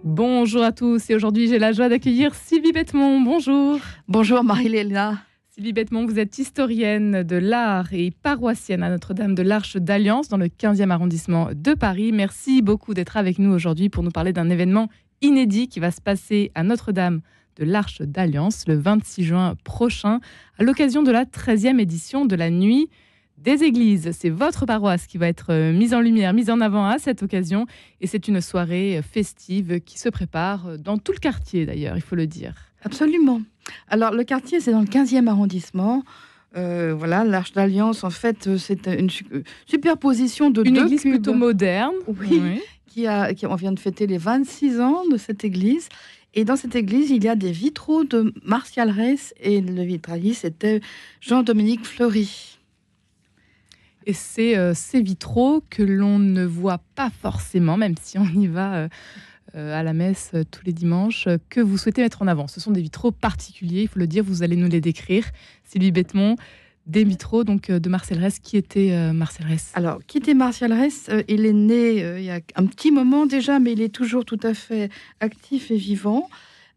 Bonjour à tous et aujourd'hui j'ai la joie d'accueillir Sylvie Bettemont. Bonjour. Bonjour Marie-Léla. Sylvie Bettemont, vous êtes historienne de l'art et paroissienne à Notre-Dame de l'Arche d'Alliance dans le 15e arrondissement de Paris. Merci beaucoup d'être avec nous aujourd'hui pour nous parler d'un événement inédit qui va se passer à Notre-Dame de l'Arche d'Alliance le 26 juin prochain à l'occasion de la 13e édition de la Nuit des Églises. C'est votre paroisse qui va être mise en lumière, mise en avant à cette occasion. Et c'est une soirée festive qui se prépare dans tout le quartier d'ailleurs, il faut le dire. Absolument. Alors le quartier, c'est dans le 15e arrondissement. Voilà, l'Arche d'Alliance, en fait, c'est une superposition de une deux église cubes. plutôt moderne. Oui, on vient de fêter les 26 ans de cette église. Et dans cette église, il y a des vitraux de Martial Reyss et le vitrailliste, c'était Jean-Dominique Fleury. Et c'est ces vitraux que l'on ne voit pas forcément, même si on y va à la messe tous les dimanches, que vous souhaitez mettre en avant. Ce sont des vitraux particuliers, il faut le dire, vous allez nous les décrire. Sylvie Bettemont, des vitraux donc, de Marcel Reyss. Qui était Marcel Reyss ? Alors, qui était Martial Reyss ? Il est né il y a un petit moment déjà, mais il est toujours tout à fait actif et vivant.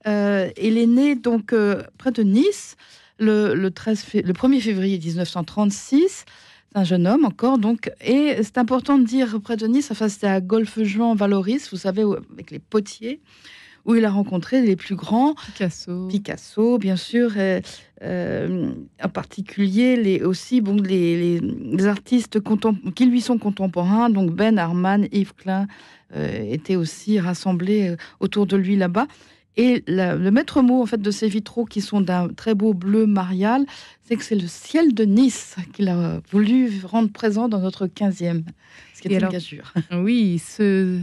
Il est né donc près de Nice, le 1er février 1936. C'est un jeune homme encore, donc, et c'est important de dire près de Nice, enfin c'était à Golfe-Juan-Valoris, vous savez, avec les potiers, où il a rencontré les plus grands. Picasso, bien sûr, en particulier les artistes qui lui sont contemporains, donc Ben Arman, Yves Klein étaient aussi rassemblés autour de lui là-bas. Et le maître mot en fait de ces vitraux qui sont d'un très beau bleu marial, c'est que c'est le ciel de Nice qu'il a voulu rendre présent dans notre 15e, ce qui est une gageure. Oui, ces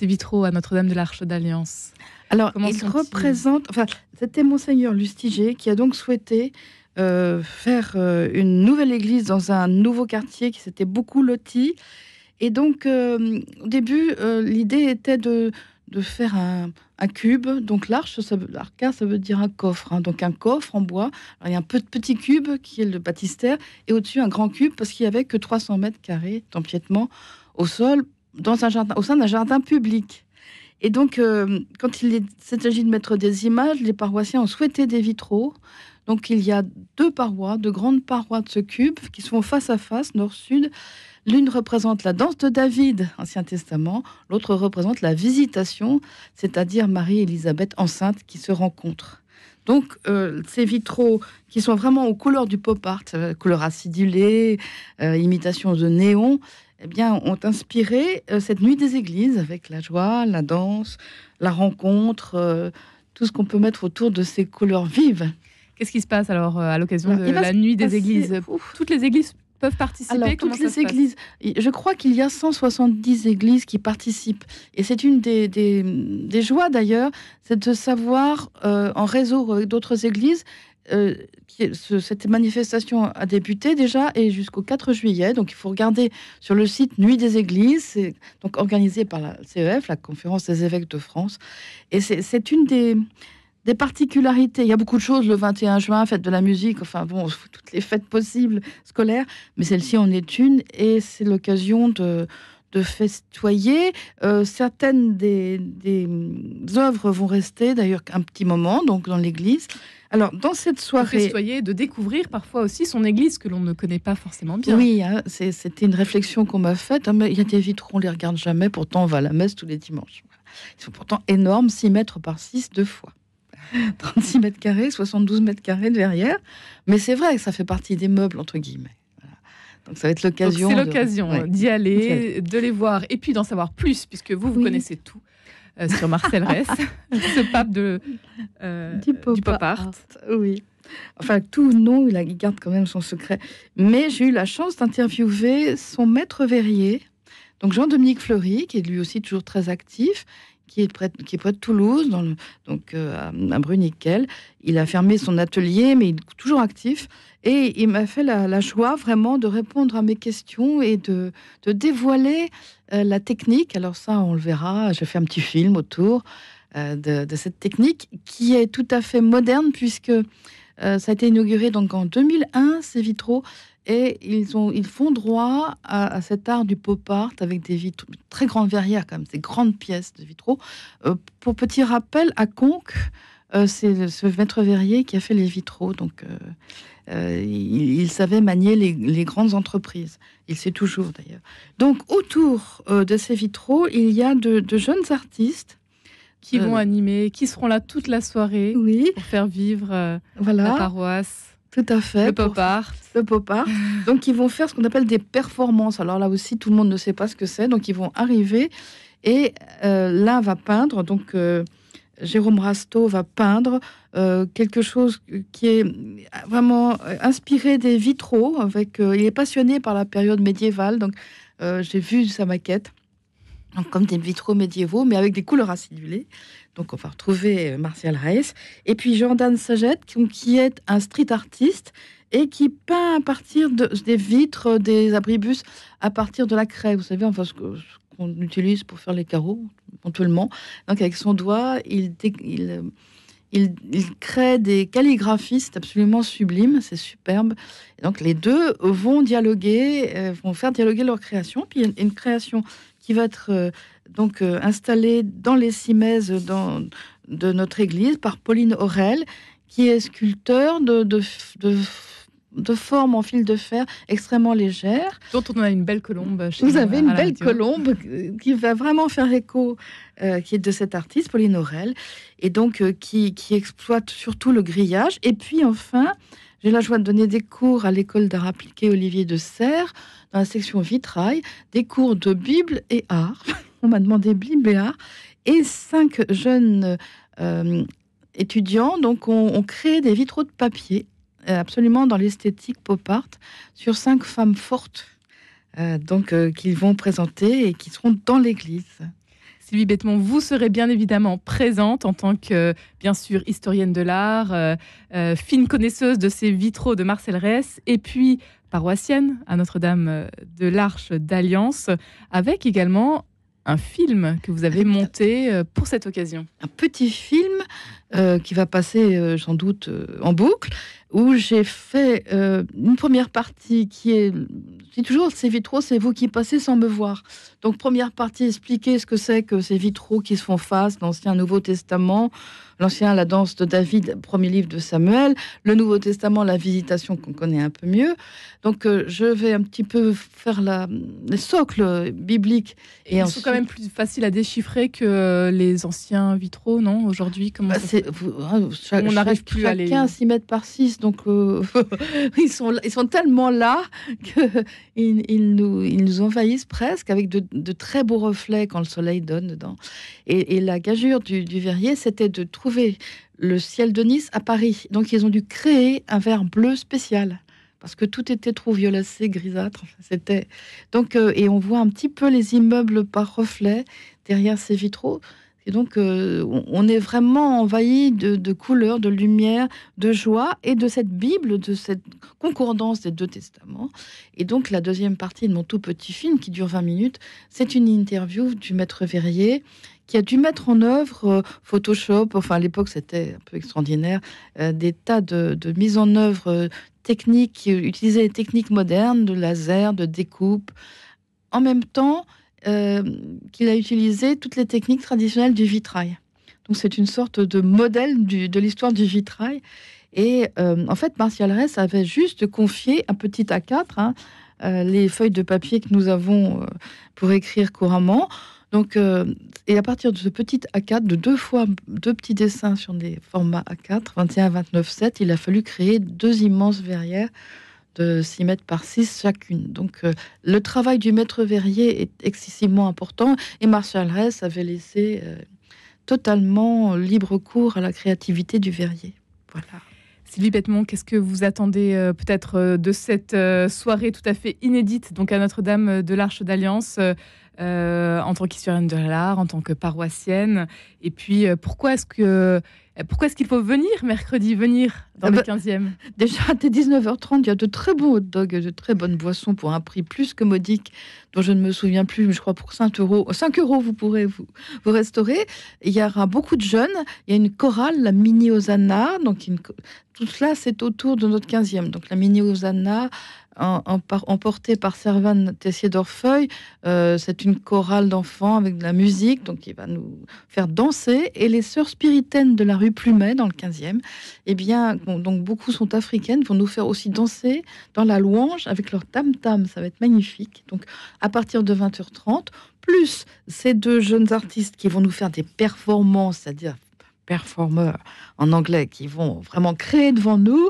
vitraux à Notre-Dame de l'Arche d'Alliance. Alors, ils représentent... Enfin, c'était Monseigneur Lustiger qui a donc souhaité faire une nouvelle église dans un nouveau quartier qui s'était beaucoup loti. Et donc, au début, l'idée était de faire un cube. Donc l'arche, l'arca, ça veut dire un coffre. Hein. Donc un coffre en bois. Alors, il y a un petit cube qui est le baptistère et au-dessus un grand cube parce qu'il n'y avait que 300 mètres carrés d'empiètement au sol dans un jardin, au sein d'un jardin public. Et donc, quand il s'agit de mettre des images, les paroissiens ont souhaité des vitraux. Donc il y a deux grandes parois de ce cube qui sont face à face, nord-sud. L'une représente la danse de David, Ancien Testament. L'autre représente la visitation, c'est-à-dire Marie-Élisabeth enceinte qui se rencontrent. Donc, ces vitraux qui sont vraiment aux couleurs du pop art, couleurs acidulées, imitation de néon, eh bien, ont inspiré cette nuit des églises avec la joie, la danse, la rencontre, tout ce qu'on peut mettre autour de ces couleurs vives. Qu'est-ce qui se passe alors à l'occasion de la nuit des églises ? Toutes les églises peuvent participer. Alors, toutes les églises, je crois qu'il y a 170 églises qui participent. Et c'est une des joies d'ailleurs, c'est de savoir, en réseau avec d'autres églises, cette manifestation a débuté déjà et jusqu'au 4 juillet. Donc, il faut regarder sur le site Nuit des Églises, c'est donc organisé par la CEF, la Conférence des évêques de France. Et c'est une des particularités. Il y a beaucoup de choses, le 21 juin, fête de la musique, enfin bon, toutes les fêtes possibles scolaires, mais celle-ci en est une, et c'est l'occasion de festoyer. Certaines des œuvres vont rester d'ailleurs un petit moment, donc dans l'église. Alors, dans cette soirée... De festoyer, de découvrir parfois aussi son église que l'on ne connaît pas forcément bien. Oui, hein, c'était une réflexion qu'on m'a faite. Hein, mais il y a des vitraux, on ne les regarde jamais, pourtant on va à la messe tous les dimanches. Ils sont pourtant énormes, 6 mètres par 6, 2 fois. 36 mètres carrés, 72 mètres carrés de verrière. Mais c'est vrai que ça fait partie des meubles, entre guillemets. Voilà. Donc ça va être l'occasion. Donc c'est l'occasion d'y aller, de les voir et puis d'en savoir plus, puisque vous connaissez tout sur Marcel Reyss, ce pape du pop art. Oui. Enfin, tout non, il garde quand même son secret. Mais j'ai eu la chance d'interviewer son maître verrier, donc Jean-Dominique Fleury, qui est lui aussi toujours très actif, qui est près de Toulouse, à Bruniquel. Il a fermé son atelier, mais il est toujours actif. Et il m'a fait la joie vraiment de répondre à mes questions et de dévoiler la technique. Alors ça, on le verra. J'ai fait un petit film autour de cette technique qui est tout à fait moderne puisque ça a été inauguré donc en 2001, ces vitraux. et ils font droit à cet art du pop art avec des vitraux, très grandes verrières, quand même, ces grandes pièces de vitraux. Pour petit rappel, à Conques, c'est ce maître verrier qui a fait les vitraux. Donc, il savait manier les grandes entreprises. Il sait toujours, d'ailleurs. Donc, autour de ces vitraux, il y a de jeunes artistes qui vont animer, qui seront là toute la soirée pour faire vivre la paroisse. Tout à fait. Le pop art. Le pop art. Donc, ils vont faire ce qu'on appelle des performances. Alors là aussi, tout le monde ne sait pas ce que c'est. Donc, ils vont arriver et l'un va peindre. Donc, Jérôme Rasteau va peindre quelque chose qui est vraiment inspiré des vitraux. Il est passionné par la période médiévale. Donc, j'ai vu sa maquette. Donc, comme des vitraux médiévaux, mais avec des couleurs acidulées. Donc, on va retrouver Martial Reyes. Et puis, Jordan Sagette, qui est un street artiste et qui peint à partir des vitres, des abribus, à partir de la craie. Vous savez, enfin, ce qu'on utilise pour faire les carreaux, éventuellement. Donc, avec son doigt, il crée des calligraphies. C'est absolument sublime, c'est superbe. Et donc, les deux vont dialoguer, vont faire dialoguer leur création. Puis, il y a une création qui va être installée dans les cimaises de notre église par Pauline Aurel, qui est sculpteur de formes en fil de fer extrêmement légères. Dont on a une belle colombe chez Vous avez une belle colombe qui va vraiment faire écho, qui est de cet artiste, Pauline Aurel, et donc qui exploite surtout le grillage. Et puis enfin, j'ai la joie de donner des cours à l'école d'art appliqué Olivier de Serres, dans la section vitrail, des cours de Bible et art. On m'a demandé Bible et art. Et 5 jeunes étudiants donc, ont créé des vitraux de papier, absolument dans l'esthétique pop art, sur 5 femmes fortes qu'ils vont présenter et qui seront dans l'église. Sylvie Bettemont, vous serez bien évidemment présente en tant que, bien sûr, historienne de l'art, fine connaisseuse de ces vitraux de Marcel Reyes, et puis paroissienne à Notre-Dame de l'Arche d'Alliance, avec également un film que vous avez monté pour cette occasion. Un petit film qui va passer sans doute en boucle, où j'ai fait une première partie qui est... Je dis toujours, ces vitraux, c'est vous qui passez sans me voir. Donc, première partie, expliquer ce que c'est que ces vitraux qui se font face, l'Ancien Nouveau Testament, l'Ancien, la danse de David, premier livre de Samuel, le Nouveau Testament, la Visitation, qu'on connaît un peu mieux. Donc, je vais un petit peu faire les socles bibliques. Et ensuite... sont quand même plus faciles à déchiffrer que les anciens vitraux, non? Aujourd'hui, comment on n'arrive plus à les... Chacun 6 mètres par 6, donc ils sont tellement là qu'ils nous envahissent presque avec de très beaux reflets quand le soleil donne dedans. Et la gageure du verrier, c'était de trouver le ciel de Nice à Paris. Donc ils ont dû créer un verre bleu spécial parce que tout était trop violacé, grisâtre. C'était donc et on voit un petit peu les immeubles par reflet derrière ces vitraux. Et donc, on est vraiment envahi de couleurs, de lumière, de joie et de cette Bible, de cette concordance des 2 testaments. Et donc, la deuxième partie de mon tout petit film, qui dure 20 minutes, c'est une interview du maître verrier qui a dû mettre en œuvre Photoshop, enfin à l'époque c'était un peu extraordinaire, des tas de mises en œuvre techniques qui utilisaient les techniques modernes, de laser, de découpe, en même temps qu'il a utilisé toutes les techniques traditionnelles du vitrail. Donc c'est une sorte de modèle de l'histoire du vitrail. Et en fait, Martial Reyes avait juste confié un petit A4, les feuilles de papier que nous avons pour écrire couramment. Donc, et à partir de ce petit A4, de 2 petits dessins sur des formats A4, 21, 29, 7, il a fallu créer 2 immenses verrières de 6 mètres par 6 chacune. Donc, le travail du maître verrier est excessivement important et Martial Reyes avait laissé totalement libre cours à la créativité du verrier. Voilà. Sylvie Bettemont, qu'est-ce que vous attendez peut-être de cette soirée tout à fait inédite donc à Notre-Dame de l'Arche d'Alliance en tant qu'historienne de l'art, en tant que paroissienne? Et puis, pourquoi est-ce qu'il faut venir mercredi, dans le 15e? Déjà, dès 19h30, il y a de très bons hot dogs, de très bonnes boissons pour un prix plus que modique, dont je ne me souviens plus, mais je crois pour 5 euros. 5 euros, vous pourrez vous restaurer. Il y aura beaucoup de jeunes. Il y a une chorale, la Mini Hosanna. Donc, tout cela, c'est autour de notre 15e. Donc, la Mini Hosanna emporté par Servan Tessier d'Orfeuille. C'est une chorale d'enfants avec de la musique, donc il va nous faire danser. Et les sœurs spiritaines de la rue Plumet, dans le 15e, donc beaucoup sont africaines, vont nous faire aussi danser dans la louange avec leur tam-tam. Ça va être magnifique. Donc à partir de 20h30, plus ces deux jeunes artistes qui vont nous faire des performances, c'est-à-dire performeurs en anglais, qui vont vraiment créer devant nous,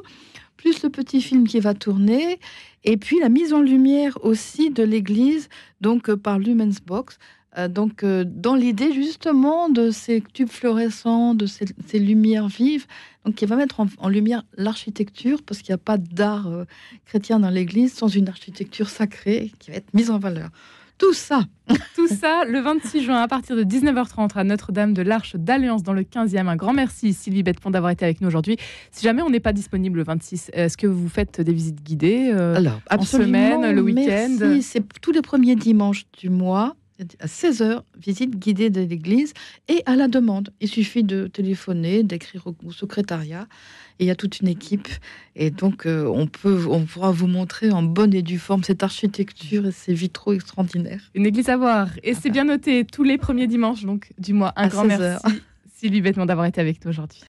plus le petit film qui va tourner, et puis la mise en lumière aussi de l'église, donc par Lumens Box, dans l'idée justement de ces tubes fluorescents, de ces lumières vives, donc qui va mettre en lumière l'architecture, parce qu'il n'y a pas d'art chrétien dans l'église sans une architecture sacrée qui va être mise en valeur. Tout ça le 26 juin à partir de 19h30 à Notre-Dame de l'Arche d'Alliance dans le 15e. Un grand merci Sylvie Bettepont d'avoir été avec nous aujourd'hui. Si jamais on n'est pas disponible le 26, est-ce que vous faites des visites guidées Alors, en semaine, le week-end? Merci. C'est tous les premiers dimanches du mois. À 16h, visite guidée de l'église et à la demande. Il suffit de téléphoner, d'écrire au secrétariat et il y a toute une équipe. Et donc, on pourra vous montrer en bonne et due forme cette architecture et ces vitraux extraordinaires. Une église à voir. Et c'est bien noté tous les premiers dimanches donc, du mois. Un grand 16h. merci Sylvie Bettepont d'avoir été avec nous aujourd'hui.